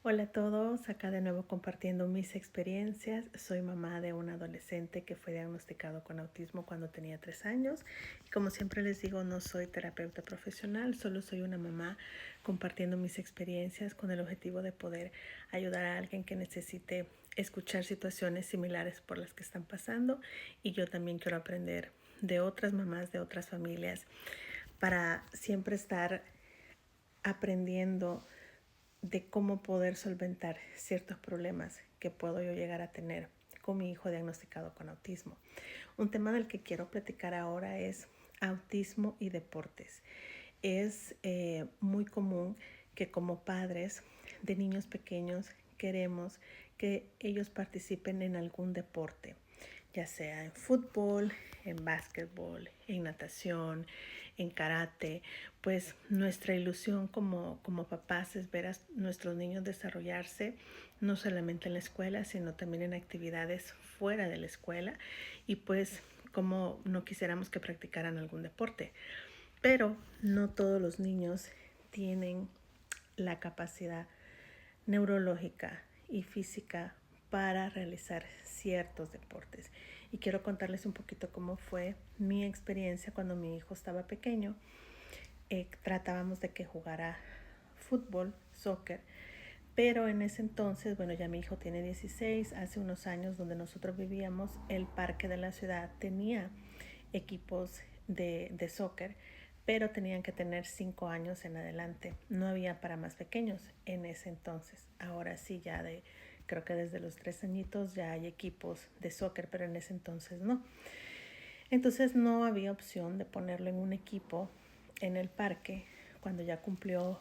Hola a todos, acá de nuevo compartiendo mis experiencias. Soy mamá de un adolescente que fue diagnosticado con autismo cuando tenía 3 años. Y como siempre les digo, no soy terapeuta profesional, solo soy una mamá compartiendo mis experiencias con el objetivo de poder ayudar a alguien que necesite escuchar situaciones similares por las que están pasando. Y yo también quiero aprender de otras mamás, de otras familias, para siempre estar aprendiendo de cómo poder solventar ciertos problemas que puedo yo llegar a tener con mi hijo diagnosticado con autismo. Un tema del que quiero platicar ahora es autismo y deportes. Es muy común que como padres de niños pequeños queremos que ellos participen en algún deporte, ya sea en fútbol, en básquetbol, en natación, en karate. Pues nuestra ilusión como papás es ver a nuestros niños desarrollarse no solamente en la escuela, sino también en actividades fuera de la escuela, y pues como no quisiéramos que practicaran algún deporte. Pero no todos los niños tienen la capacidad neurológica y física para realizar ciertos deportes. Y quiero contarles un poquito cómo fue mi experiencia cuando mi hijo estaba pequeño. Tratábamos de que jugara fútbol, soccer, pero en ese entonces, bueno, ya mi hijo tiene 16, hace unos años donde nosotros vivíamos, el parque de la ciudad tenía equipos de soccer, pero tenían que tener 5 años en adelante. No había para más pequeños en ese entonces. Ahora sí, creo que desde los 3 añitos ya hay equipos de soccer, pero en ese entonces no. Entonces no había opción de ponerlo en un equipo en el parque cuando ya cumplió.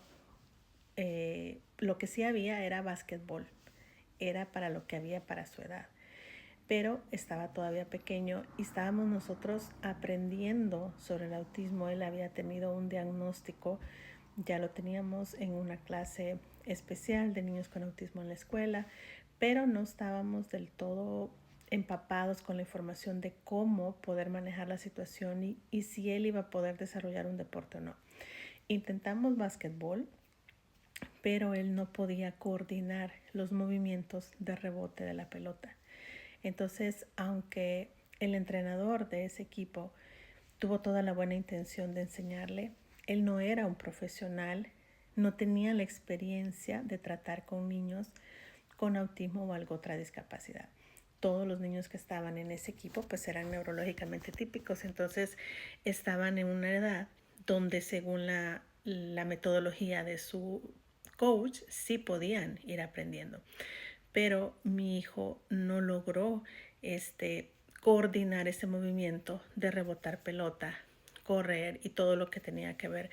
Lo que sí había era básquetbol, era para lo que había para su edad, pero estaba todavía pequeño y estábamos nosotros aprendiendo sobre el autismo. Él había tenido un diagnóstico, ya lo teníamos en una clase especial de niños con autismo en la escuela, pero no estábamos del todo empapados con la información de cómo poder manejar la situación y si él iba a poder desarrollar un deporte o no. Intentamos básquetbol, pero él no podía coordinar los movimientos de rebote de la pelota. Entonces, aunque el entrenador de ese equipo tuvo toda la buena intención de enseñarle, él no era un profesional, no tenía la experiencia de tratar con niños con autismo o alguna otra discapacidad. Todos los niños que estaban en ese equipo pues eran neurológicamente típicos, entonces estaban en una edad donde según la metodología de su coach sí podían ir aprendiendo. Pero mi hijo no logró coordinar ese movimiento de rebotar pelota, correr y todo lo que tenía que ver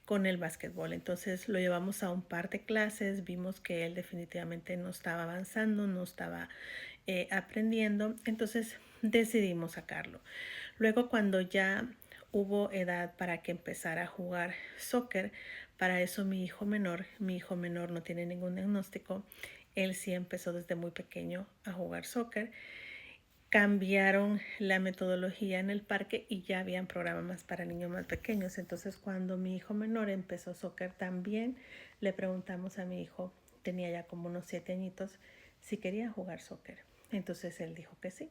con el básquetbol. Entonces lo llevamos a un par de clases, vimos que él definitivamente no estaba avanzando, no estaba aprendiendo, entonces decidimos sacarlo. Luego cuando ya hubo edad para que empezara a jugar soccer, para eso mi hijo menor no tiene ningún diagnóstico, él sí empezó desde muy pequeño a jugar soccer. Cambiaron la metodología en el parque y ya habían programas para niños más pequeños. Entonces cuando mi hijo menor empezó soccer también le preguntamos a mi hijo, tenía ya como unos 7 añitos, si quería jugar soccer. Entonces él dijo que sí.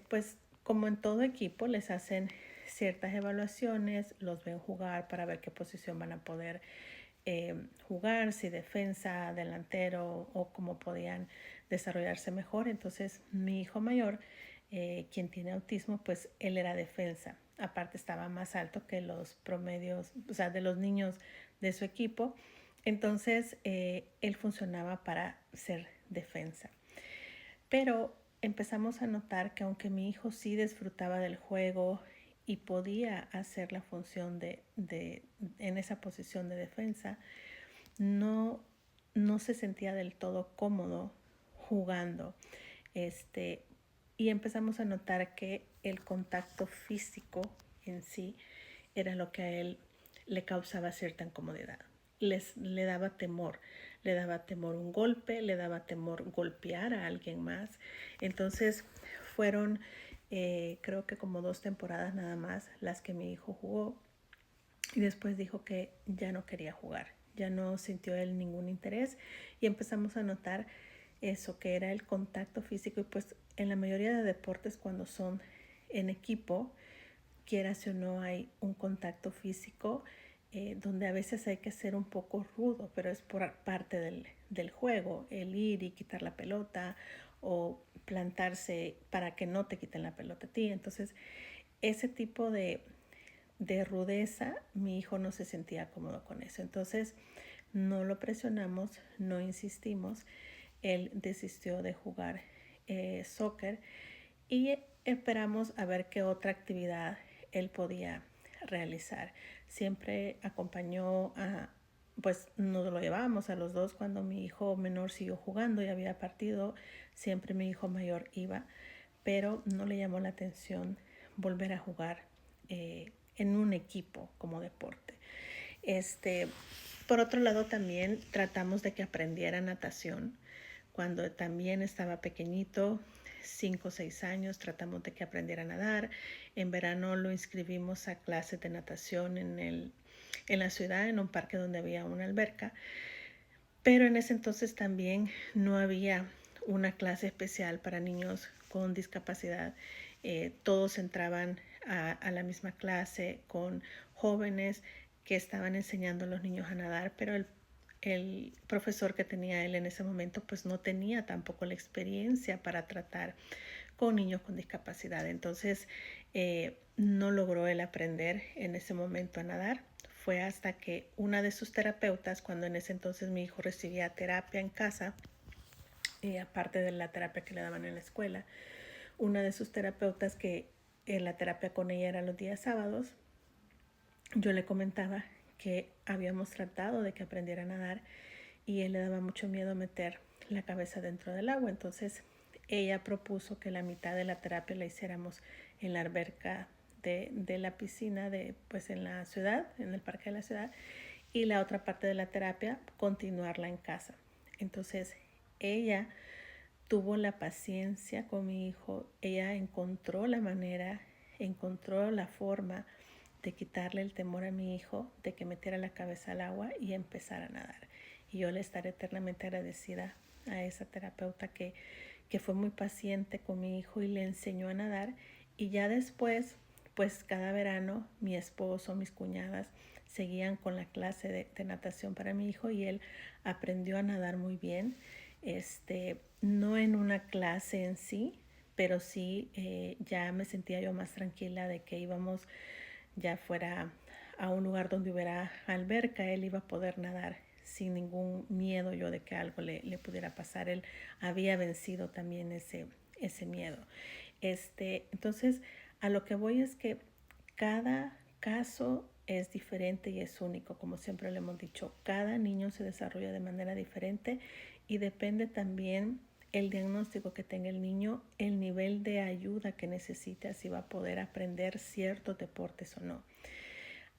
Pues como en todo equipo les hacen ciertas evaluaciones, los ven jugar para ver qué posición van a poder jugar, si defensa, delantero o cómo podían desarrollarse mejor. Entonces mi hijo mayor, quien tiene autismo, pues él era defensa. Aparte estaba más alto que los promedios, o sea, de los niños de su equipo. Entonces él funcionaba para ser defensa. Pero empezamos a notar que aunque mi hijo sí disfrutaba del juego y podía hacer la función en esa posición de defensa, no, no se sentía del todo cómodo jugando. Y empezamos a notar que el contacto físico en sí era lo que a él le causaba cierta incomodidad. Le daba temor un golpe, le daba temor golpear a alguien más. Entonces fueron creo que como 2 temporadas nada más las que mi hijo jugó y después dijo que ya no quería jugar, ya no sintió él ningún interés y empezamos a notar eso, que era el contacto físico. Y pues en la mayoría de deportes, cuando son en equipo, quieras o no, hay un contacto físico, donde a veces hay que ser un poco rudo, pero es por parte del juego, el ir y quitar la pelota o plantarse para que no te quiten la pelota a ti. Entonces, ese tipo de rudeza, mi hijo no se sentía cómodo con eso. Entonces, no lo presionamos, no insistimos. Él desistió de jugar soccer y esperamos a ver qué otra actividad él podía realizar. Siempre acompañó pues nos lo llevábamos a los dos cuando mi hijo menor siguió jugando y había partido, siempre mi hijo mayor iba, pero no le llamó la atención volver a jugar en un equipo como deporte. Por otro lado, también tratamos de que aprendiera natación. Cuando también estaba pequeñito, 5 o 6 años, tratamos de que aprendiera a nadar. En verano lo inscribimos a clases de natación en la ciudad, en un parque donde había una alberca. Pero en ese entonces también no había una clase especial para niños con discapacidad. Todos entraban a la misma clase con jóvenes que estaban enseñando a los niños a nadar, pero el profesor que tenía él en ese momento pues no tenía tampoco la experiencia para tratar con niños con discapacidad. Entonces no logró él aprender en ese momento a nadar. Fue hasta que una de sus terapeutas, cuando en ese entonces mi hijo recibía terapia en casa, aparte de la terapia que le daban en la escuela, una de sus terapeutas, que la terapia con ella era los días sábados, yo le comentaba que habíamos tratado de que aprendiera a nadar y él le daba mucho miedo meter la cabeza dentro del agua. Entonces ella propuso que la mitad de la terapia la hiciéramos en la alberca de la piscina pues en la ciudad, en el parque de la ciudad, y la otra parte de la terapia continuarla en casa. Entonces ella tuvo la paciencia con mi hijo, ella encontró la manera, encontró la forma de quitarle el temor a mi hijo, de que metiera la cabeza al agua y empezara a nadar. Y yo le estaré eternamente agradecida a esa terapeuta que fue muy paciente con mi hijo y le enseñó a nadar. Y ya después, pues cada verano, mi esposo, mis cuñadas seguían con la clase de natación para mi hijo y él aprendió a nadar muy bien. No en una clase en sí, pero sí ya me sentía yo más tranquila de que íbamos ya fuera a un lugar donde hubiera alberca, él iba a poder nadar sin ningún miedo yo de que algo le pudiera pasar. Él había vencido también ese miedo. Entonces, a lo que voy es que cada caso es diferente y es único, como siempre le hemos dicho. Cada niño se desarrolla de manera diferente y depende también el diagnóstico que tenga el niño, el nivel de ayuda que necesita, si va a poder aprender ciertos deportes o no.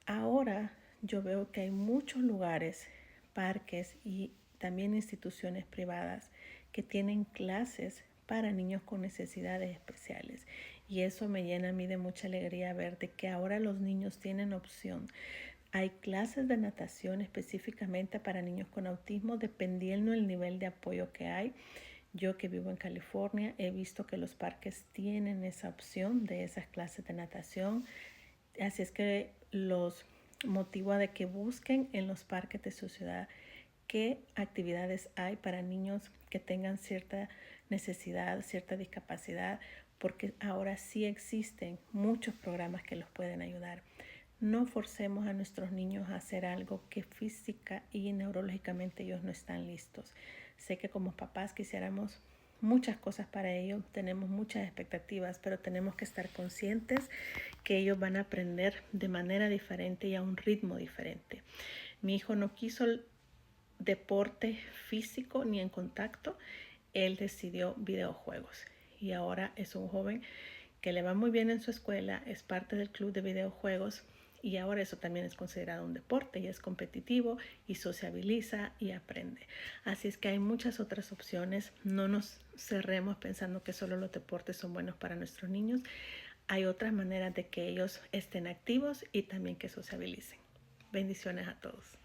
Ahora yo veo que hay muchos lugares, parques y también instituciones privadas que tienen clases para niños con necesidades especiales. Y eso me llena a mí de mucha alegría ver de que ahora los niños tienen opción. Hay clases de natación específicamente para niños con autismo, dependiendo del nivel de apoyo que hay. Yo, que vivo en California, he visto que los parques tienen esa opción de esas clases de natación. Así es que los motivo a de que busquen en los parques de su ciudad qué actividades hay para niños que tengan cierta necesidad, cierta discapacidad, porque ahora sí existen muchos programas que los pueden ayudar. No forcemos a nuestros niños a hacer algo que física y neurológicamente ellos no están listos. Sé que como papás quisiéramos muchas cosas para ellos, tenemos muchas expectativas, pero tenemos que estar conscientes que ellos van a aprender de manera diferente y a un ritmo diferente. Mi hijo no quiso el deporte físico ni en contacto, él decidió videojuegos y ahora es un joven que le va muy bien en su escuela, es parte del club de videojuegos y ahora eso también es considerado un deporte y es competitivo y sociabiliza y aprende. Así es que hay muchas otras opciones, no nos cerremos pensando que solo los deportes son buenos para nuestros niños. Hay otras maneras de que ellos estén activos y también que sociabilicen. Bendiciones a todos.